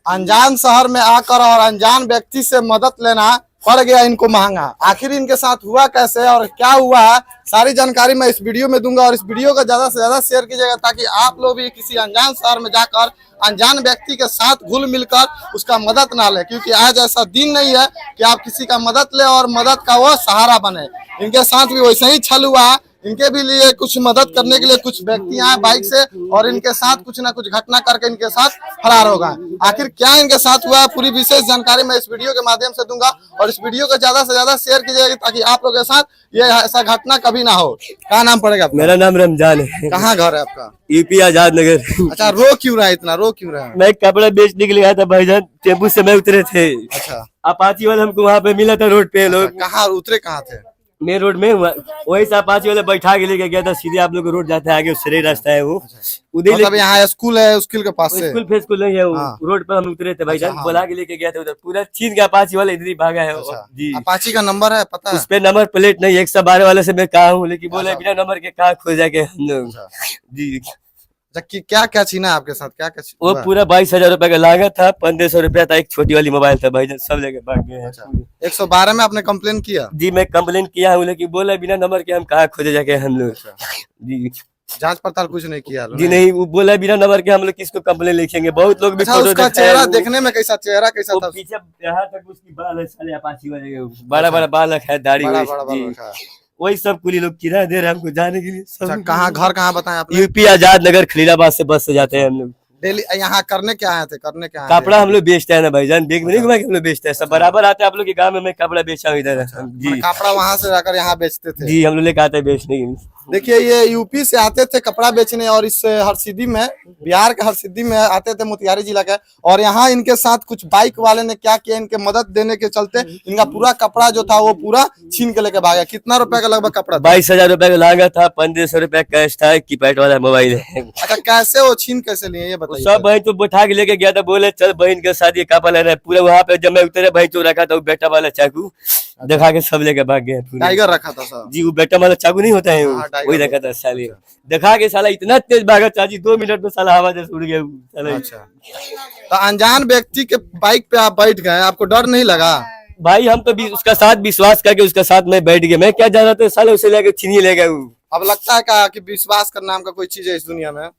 अनजान शहर में आकर और अनजान व्यक्ति से मदद लेना पड़ गया इनको महंगा। आखिर इनके साथ हुआ कैसे और क्या हुआ है, सारी जानकारी मैं इस वीडियो में दूंगा। और इस वीडियो को ज्यादा से ज्यादा शेयर कीजिएगा ताकि आप लोग भी किसी अनजान शहर में जाकर अनजान व्यक्ति के साथ घुल मिलकर उसका मदद ना ले, क्योंकि आज ऐसा दिन नहीं है कि आप किसी का मदद ले और मदद का वो सहारा बने। इनके साथ भी वैसे ही छल हुआ है। इनके भी लिए कुछ मदद करने के लिए कुछ व्यक्ति आए बाइक से और इनके साथ कुछ ना कुछ घटना करके इनके साथ फरार हो गए। आखिर क्या इनके साथ हुआ है, पूरी विशेष जानकारी मैं इस वीडियो के माध्यम से दूंगा। और इस वीडियो को ज्यादा से ज्यादा शेयर कीजिएगा ताकि आप लोगों के साथ ये ऐसा घटना कभी ना हो। क्या नाम पड़ेगा आपका? मेरा नाम रमजान है। कहाँ घर है आपका? यूपी आजाद नगर। अच्छा, रो क्यों रहा है इतना, रो क्यों रहा है? मैं कपड़ा बेचने के लिए आया था भाईजान, टेम्पू से मैं उतरे थे। अच्छा, अपाची वाला हमको वहाँ पे मिला था रोड पे। लोग कहाँ उतरे, कहाँ थे? मेन रोड में, वही से अपाची वाले बैठा के लेके गया था। सीधे आप लोग रोड जाता है आगे, उससे रास्ता है वो उधर। मतलब यहाँ स्कूल है, स्कूल के पास से? स्कूल फेस स्कूल नहीं है वो। हाँ। रोड पर हम उतरे थे भाईजान। हाँ। बोला के लेके गया था उधर, पूरा छीन के अपाची वाला इधर ही भागा है। जी, अपाची का नंबर है पता है? उस पे नंबर प्लेट नहीं। 112 वाले से मैं कहा हूँ, लेकिन बोले बिना नंबर के कहाँ खो जाके हम लोग। जी, क्या क्या छीना आपके साथ, क्या क्या वो पूरा 22,000 रुपए का लागत था। 1500 रुपया था, एक छोटी वाली मोबाइल था भाईजान, सब लेके भाग गए हैं। 112 में आपने कंप्लेन किया? जी, मैं कंप्लेन किया हूँ, लेकिन बोला बिना नंबर के हम कहाँ खोजे जाके हम लोग। जी, जांच पड़ताल कुछ नहीं किया? जी नहीं, वो बोला बिना नंबर के हम लोग किसको कंप्लेन लिखेंगे। बहुत लोग भी अच्छा, फोटो उसका चेहरा देखने में कैसा, चेहरा कैसा था? पीछे यहाँ तक उसकी बाल है, साले अपाची वाले बड़ा बड़ा बाल है, दाढ़ी। बड़ा बड़ा बाल रखा है। वही सब कुली लोग किराया दे रहे हैं हमको जाने के लिए। अच्छा, कहाँ घर, कहाँ बताएं आपने? यूपी आजाद नगर, खलीलाबाद से बस से जाते हैं हम लोग। डेली यहाँ करने क्या आए थे, करने क्या आए थे? कपड़ा हम लोग बेचते हैं ना भाईजान, बेग में नहीं घुमा के हम लोग बेचते हैं। सब बराबर आते हैं आप लोग के गाँव में, मैं कपड़ा बेचा हूँ इधर। जी, कपड़ा वहाँ से जाकर यहाँ बेचते थे? जी, हम लोग लेके आते हैं बेचने के लिए। देखिए, ये यूपी से आते थे कपड़ा बेचने और इस हरसिद्धि में, बिहार के हरसिद्धि में आते थे, मोतिहारी जिला के। और यहाँ इनके साथ कुछ बाइक वाले ने क्या किया, इनके मदद देने के चलते इनका पूरा कपड़ा जो था वो पूरा छीन के लेके भागा। कितना रुपए का लगभग कपड़ा था? 22,000 रुपए का लागत था। 1500 रुपया कैश था, कीपैड वाला मोबाइल है। अच्छा, कैसे वो छीन कैसे लिए ये बताइए? सब बहन तो बैठा के लेके गया था, बोले चल बहन के साथ ये कपड़ा लेना है। पूरा वहाँ पे जब मैं उतरे बहन तो रखा था वो बेटा वाला चाकू, दिखा के सब लेके भाग गए। टाइगर रखा था सब? जी, वो बेटा वाला चाकू नहीं होता है, वही रखा था साले। दिखा के साला इतना तेज भागा चाची, 2 मिनट में साला हवा से उड़ गया। अच्छा, तो अनजान व्यक्ति के बाइक पे आप बैठ गए, आपको डर नहीं लगा? भाई हम तो उसका साथ विश्वास करके उसका साथ में बैठ गए। मैं क्या जाना था, साले उसे लेके छीनिए ले गए। अब लगता है क्या कि विश्वास का नाम का कोई चीज है इस दुनिया में?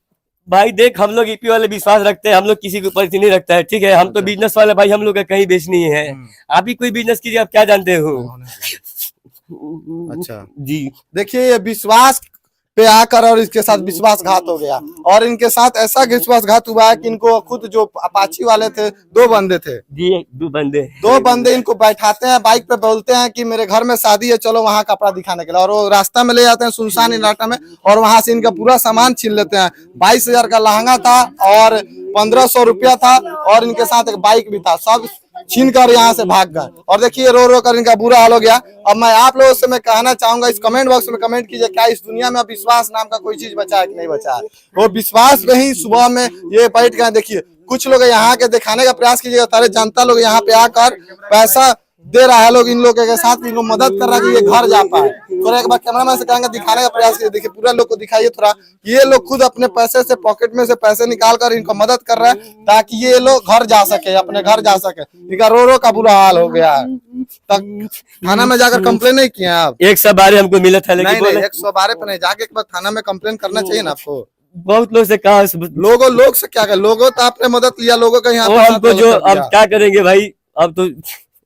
भाई देख, हम लोग ईपी वाले विश्वास रखते हैं, हम लोग किसी के ऊपर नहीं रखता है, ठीक है। हम तो बिजनेस वाले भाई, हम लोग का कहीं बेच नहीं है। आप ही कोई बिजनेस कीजिए, आप क्या जानते हो? अच्छा जी, देखिए, ये विश्वास पे आकर और इसके साथ विश्वासघात हो गया। और इनके साथ ऐसा विश्वासघात हुआ है कि इनको खुद जो अपाची वाले थे, 2 बंदे थे जी, 2 बंदे इनको बैठाते हैं बाइक पे, बोलते हैं कि मेरे घर में शादी है, चलो वहाँ कपड़ा दिखाने के लिए। और वो रास्ता में ले जाते हैं सुनसान इलाका में और वहां से इनका पूरा सामान छीन लेते हैं। 22,000 का लहंगा था और 1500 रुपया था और इनके साथ एक बाइक भी था, सब छीन कर यहाँ से भाग गए। और देखिए, रो रो कर इनका बुरा हाल हो गया। अब मैं आप लोगों से मैं कहना चाहूंगा, इस कमेंट बॉक्स में कमेंट कीजिए, क्या इस दुनिया में विश्वास नाम का कोई चीज बचा है कि नहीं बचा है? वो विश्वास में ही सुबह में ये बैठ गए। देखिए, कुछ लोग यहाँ के दिखाने का प्रयास कीजिएगा, सारे जनता लोग यहाँ पे आकर पैसा दे रहा है, लोग इन लोगों के साथ इनको मदद कर रहा है कि ये घर जा पाए। थोड़ा एक बार कैमरामैन से कहेंगे दिखाने का प्रयास कीजिए। देखिए, पूरा लोग को दिखाइए थोड़ा, ये लोग खुद अपने पैसे से, पॉकेट में से पैसे निकाल कर इनको मदद कर रहे हैं ताकि ये लोग घर जा सके, अपने घर जा सके। इनका रो रो का बुरा हाल हो गया है। तक थाना में जाकर कंप्लेन नहीं किए आप? 112 हमको मिला था, लेकिन नहीं, 112 पे नहीं जाके एक बार थाना में कंप्लेन करना चाहिए ना आपको। बहुत लोग से कहा, लोग से क्या कर, लोगों तो आपने मदद लिया, लोगों का यहाँ हमको जो अब क्या करेंगे भाई, अब तो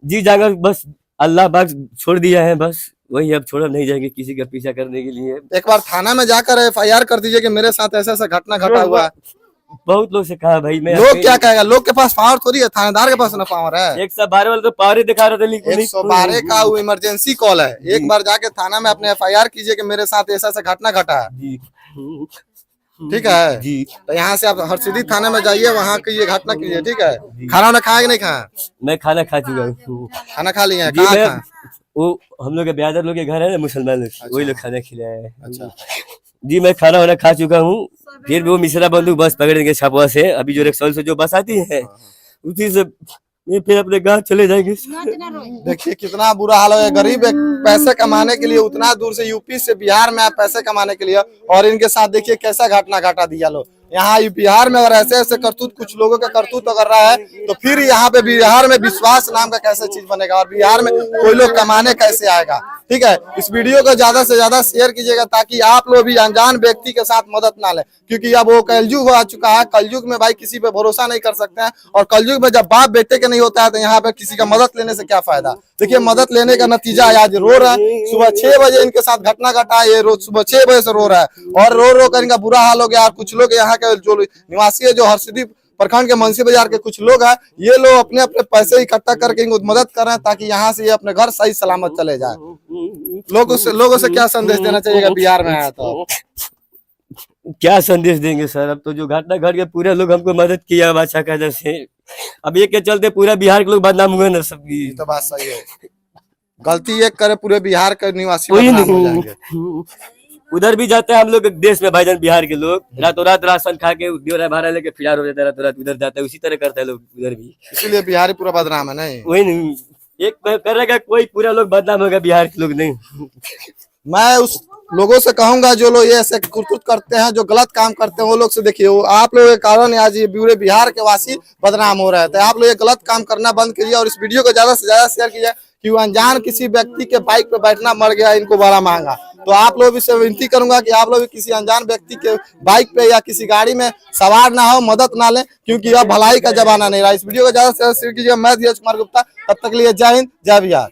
जी जाकर बस अल्लाह बाग छोड़ दिया है, बस वही, अब छोड़ नहीं जाएंगे किसी का पीछा करने के लिए। एक बार थाना में जाकर FIR कर दीजिए कि मेरे साथ ऐसा ऐसा घटना घटा हुआ है। बहुत लोग से कहा भाई, मैं लोग क्या कहेगा? लोग के पास पावर थोड़ी है, थानेदार के पास ना पावर है। 112 वाले तो पावर ही दिखा रहे थे, लेकिन 112 का वो इमरजेंसी कॉल है। एक बार जाके थाना में अपने FIR कीजिए कि मेरे साथ ऐसा ऐसा घटना घटा है, जी, ठीक है जी। तो यहाँ से आप हरसिद्धि थाने में जाइए, वहाँ की ये घटना कीजिए, ठीक है। खाना वाना खाया कि नहीं खाया? मैं खाना खा चुका हूँ। खाना खा लिया? जी, कहाँ मैं खाया? वो हम लोग के ब्यादर लोग के घर है ना, मुसलमान लोग, अच्छा। वही लोग खाना खिलाया है। अच्छा, जी, मैं खाना वाना खा चुका हूँ। फिर वो मिश्रा बंधु बस पकड़ेंगे छापुआ से, अभी जो रक्सौल से जो बस आती है, उसी से ये फिर अपने गाँव चले जाएंगे। देखिए कितना बुरा हाल है। गरीब एक पैसे कमाने के लिए उतना दूर से यूपी से बिहार में आए पैसे कमाने के लिए, और इनके साथ देखिए कैसा घटना घटा दिया लोग। यहाँ बिहार में अगर ऐसे ऐसे करतूत कुछ लोगों का करतूत अगर रहा है तो फिर यहाँ पे बिहार में विश्वास नाम का कैसे चीज बनेगा और बिहार में कोई लोग कमाने कैसे आएगा। ठीक है, इस वीडियो को ज्यादा से ज्यादा शेयर कीजिएगा ताकि आप लोग भी अनजान व्यक्ति के साथ मदद ना ले, क्योंकि अब वो कलयुग आ चुका है। कलयुग में भाई किसी पे भरोसा नहीं कर सकते हैं, और कलयुग में जब बाप बेटे के नहीं होता है तो यहाँ पे किसी का मदद लेने से क्या फायदा। देखिए मदद लेने का नतीजा है, आज रो रहा है। सुबह 6 बजे इनके साथ घटना घटा, ये रोज सुबह 6 बजे से रो रहा है और रो कर इनका बुरा हाल हो गया। और कुछ लोग यहाँ के जो निवासी है, जो हरसिद्धि प्रखंड के मुंशी बाजार के कुछ लोग हैं, ये लोग अपने अपने पैसे इकट्ठा करके इनको मदद कर रहे हैं ताकि यहाँ से ये अपने घर सही सलामत चले जाए। लोगों से क्या संदेश देना चाहिएगा बिहार में आया तो? क्या संदेश देंगे सर, अब तो जो घटना घट गया पूरे लोग हमको मदद किया अच्छा खासा से, अब ये के चलते पूरा बिहार के लोग बदनाम हुए ना सबकी। तो बात सही है, गलती एक करे पूरे बिहार के निवासी कोई बदनाम हो नहीं जाएंगे। उधर भी जाते हैं हम लोग देश में भाईजान, बिहार के लोग रातों रात राशन खा के देवरा भाड़ा लेके फिरार हो जाता है, रातों रात उधर जाता है, उसी तरह करता है लोग उधर भी। इसीलिए बिहारी पूरा बदनाम है। नहीं वही नहीं, एक करेगा कोई पूरा लोग बदनाम होगा, बिहार के लोग नहीं। मैं उस लोगों से कहूंगा जो लोग ये ऐसे कुरकुत करते हैं, जो गलत काम करते हैं, वो लोग से देखिए आप लोगों के कारण आज ये पूरे बिहार के वासी बदनाम हो रहे थे। आप लोग ये गलत काम करना बंद कीजिए और इस वीडियो को ज्यादा से ज्यादा शेयर कीजिए कि वो अनजान किसी व्यक्ति के बाइक पे बैठना मर गया, इनको बड़ा महंगा। तो आप लोग से विनती करूंगा कि आप लोग भी किसी अनजान व्यक्ति के बाइक पे या किसी गाड़ी में सवार ना हो, मदद ना लें, क्योंकि अब भलाई का जमाना नहीं रहा। इस वीडियो को ज्यादा से ज्यादा शेयर कीजिए। मैं धीरज कुमार गुप्ता, तब तक के लिए जय हिंद, जय बिहार।